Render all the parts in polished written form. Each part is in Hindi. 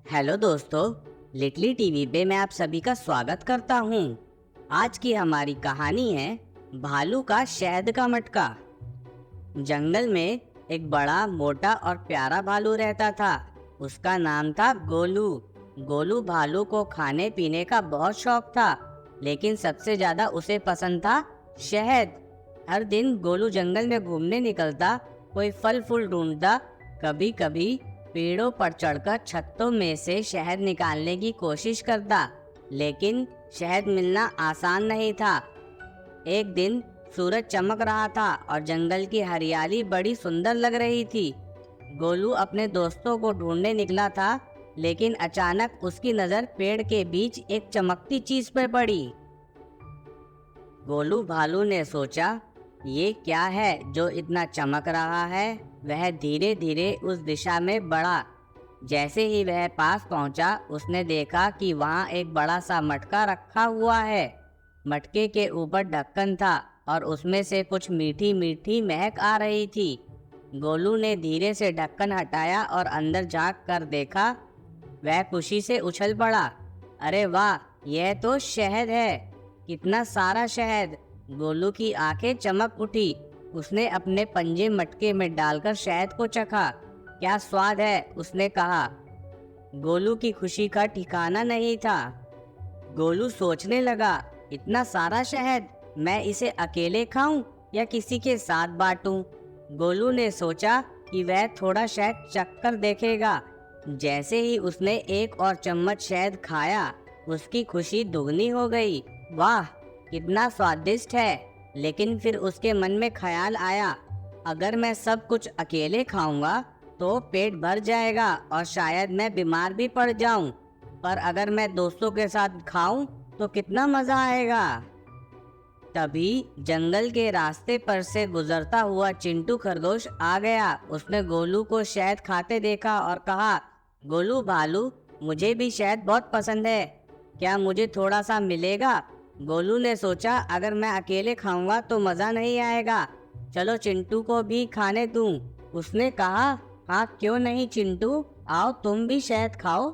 हेलो दोस्तों, लिटली टीवी पे मैं आप सभी का स्वागत करता हूँ। आज की हमारी कहानी है भालू का शहद का मटका। जंगल में एक बड़ा मोटा और प्यारा भालू रहता था। उसका नाम था गोलू। गोलू भालू को खाने पीने का बहुत शौक था, लेकिन सबसे ज्यादा उसे पसंद था शहद। हर दिन गोलू जंगल में घूमने निकलता, कोई फल फूल ढूंढता, कभी कभी पेड़ों पर चढ़कर छत्तों में से शहद निकालने की कोशिश करता, लेकिन शहद मिलना आसान नहीं था। एक दिन सूरज चमक रहा था और जंगल की हरियाली बड़ी सुंदर लग रही थी। गोलू अपने दोस्तों को ढूंढने निकला था, लेकिन अचानक उसकी नजर पेड़ के बीच एक चमकती चीज पर पड़ी। गोलू भालू ने सोचा, ये क्या है जो इतना चमक रहा है। वह धीरे धीरे उस दिशा में बढ़ा। जैसे ही वह पास पहुंचा, उसने देखा कि वहां एक बड़ा सा मटका रखा हुआ है। मटके के ऊपर ढक्कन था और उसमें से कुछ मीठी मीठी महक आ रही थी। गोलू ने धीरे से ढक्कन हटाया और अंदर झांक कर देखा। वह खुशी से उछल पड़ा। अरे वाह, यह तो शहद है! कितना सारा शहद! गोलू की आंखें चमक उठी। उसने अपने पंजे मटके में डालकर शहद को चखा। क्या स्वाद है, उसने कहा। गोलू की खुशी का ठिकाना नहीं था। गोलू सोचने लगा, इतना सारा शहद, मैं इसे अकेले खाऊं या किसी के साथ बांटूं? गोलू ने सोचा कि वह थोड़ा शहद चखकर देखेगा। जैसे ही उसने एक और चम्मच शहद खाया, उसकी खुशी दुगनी हो गई। वाह, कितना स्वादिष्ट है! लेकिन फिर उसके मन में ख्याल आया, अगर मैं सब कुछ अकेले खाऊंगा तो पेट भर जाएगा और शायद मैं बीमार भी पड़ जाऊं। पर अगर मैं दोस्तों के साथ खाऊं तो कितना मजा आएगा। तभी जंगल के रास्ते पर से गुजरता हुआ चिंटू खरगोश आ गया। उसने गोलू को शहद खाते देखा और कहा, गोलू भालू, मुझे भी शहद बहुत पसंद है, क्या मुझे थोड़ा सा मिलेगा? गोलू ने सोचा, अगर मैं अकेले खाऊंगा तो मज़ा नहीं आएगा, चलो चिंटू को भी खाने दूं। उसने कहा, हाँ क्यों नहीं चिंटू, आओ तुम भी शहद खाओ।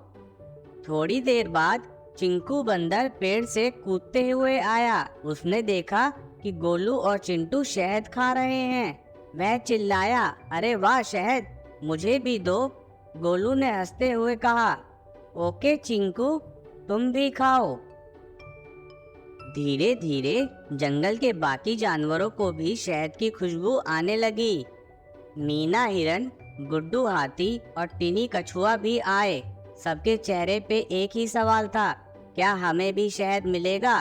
थोड़ी देर बाद चिंकू बंदर पेड़ से कूदते हुए आया। उसने देखा कि गोलू और चिंटू शहद खा रहे हैं। वह चिल्लाया, अरे वाह शहद, मुझे भी दो। गोलू ने हंसते हुए कहा, ओके चिंकू, तुम भी खाओ। धीरे धीरे जंगल के बाकी जानवरों को भी शहद की खुशबू आने लगी। मीना हिरन, गुड्डू हाथी और टिनी कछुआ भी आए। सबके चेहरे पे एक ही सवाल था, क्या हमें भी शहद मिलेगा?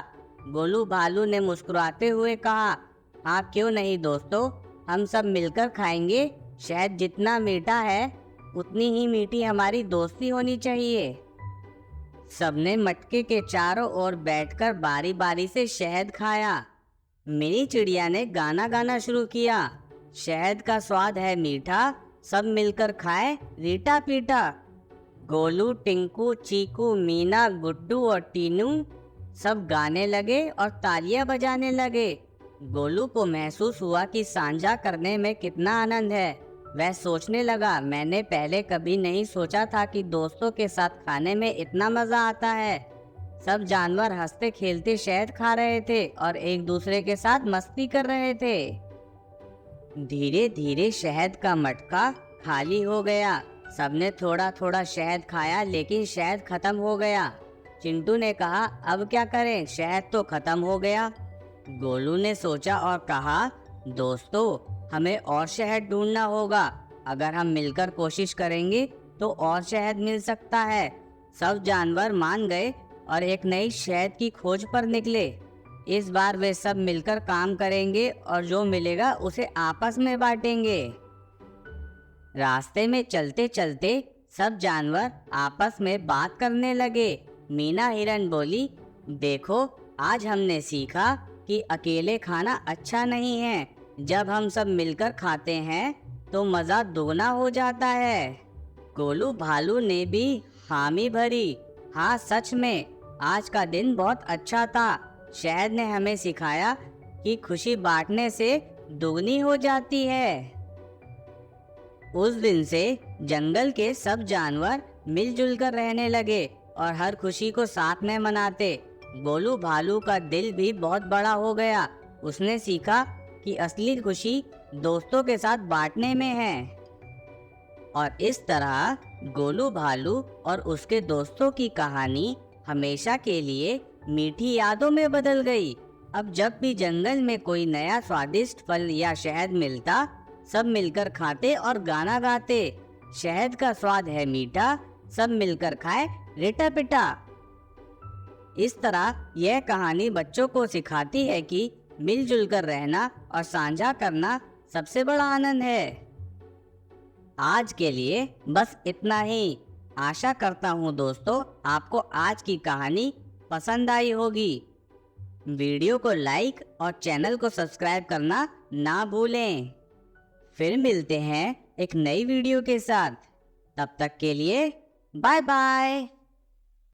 गोलू भालू ने मुस्कुराते हुए कहा, हाँ क्यों नहीं दोस्तों, हम सब मिलकर खाएंगे। शहद जितना मीठा है, उतनी ही मीठी हमारी दोस्ती होनी चाहिए। सबने मटके के चारों ओर बैठकर बारी बारी से शहद खाया। मिनी चिड़िया ने गाना गाना शुरू किया, शहद का स्वाद है मीठा, सब मिलकर खाए रीटा पीटा। गोलू, टिंकू, चीकू, मीना, गुड्डू और टीनू सब गाने लगे और तालियां बजाने लगे। गोलू को महसूस हुआ कि साझा करने में कितना आनंद है। वह सोचने लगा, मैंने पहले कभी नहीं सोचा था कि दोस्तों के साथ खाने में इतना मजा आता है। सब जानवर हंसते खेलते शहद खा रहे थे और एक दूसरे के साथ मस्ती कर रहे थे। धीरे धीरे शहद का मटका खाली हो गया। सबने थोड़ा थोड़ा शहद खाया, लेकिन शहद खत्म हो गया। चिंटू ने कहा, अब क्या करें, शहद तो खत्म हो गया। गोलू ने सोचा और कहा, दोस्तों, हमें और शहद ढूंढना होगा। अगर हम मिलकर कोशिश करेंगे तो और शहद मिल सकता है। सब जानवर मान गए और एक नई शहद की खोज पर निकले। इस बार वे सब मिलकर काम करेंगे और जो मिलेगा उसे आपस में बांटेंगे। रास्ते में चलते चलते सब जानवर आपस में बात करने लगे। मीना हिरन बोली, देखो, आज हमने सीखा कि अकेले खाना अच्छा नहीं है। जब हम सब मिलकर खाते हैं तो मज़ा दोगुना हो जाता है। गोलू भालू ने भी हामी भरी, हाँ सच में, आज का दिन बहुत अच्छा था। शहद ने हमें सिखाया कि खुशी बांटने से दुगनी हो जाती है। उस दिन से जंगल के सब जानवर मिलजुल कर रहने लगे और हर खुशी को साथ में मनाते। गोलू भालू का दिल भी बहुत बड़ा हो गया। उसने सीखा कि असली खुशी दोस्तों के साथ बांटने में है। और इस तरह गोलू भालू और उसके दोस्तों की कहानी हमेशा के लिए मीठी यादों में बदल गई। अब जब भी जंगल में कोई नया स्वादिष्ट फल या शहद मिलता, सब मिलकर खाते और गाना गाते। शहद का स्वाद है मीठा, सब मिलकर खाए रिटा पिटा। इस तरह यह कहानी बच्चों को सिखाती है कि मिलजुल कर रहना और साझा करना सबसे बड़ा आनंद है। आज के लिए बस इतना ही। आशा करता हूँ दोस्तों आपको आज की कहानी पसंद आई होगी। वीडियो को लाइक और चैनल को सब्सक्राइब करना ना भूलें। फिर मिलते हैं एक नई वीडियो के साथ। तब तक के लिए बाय बाय।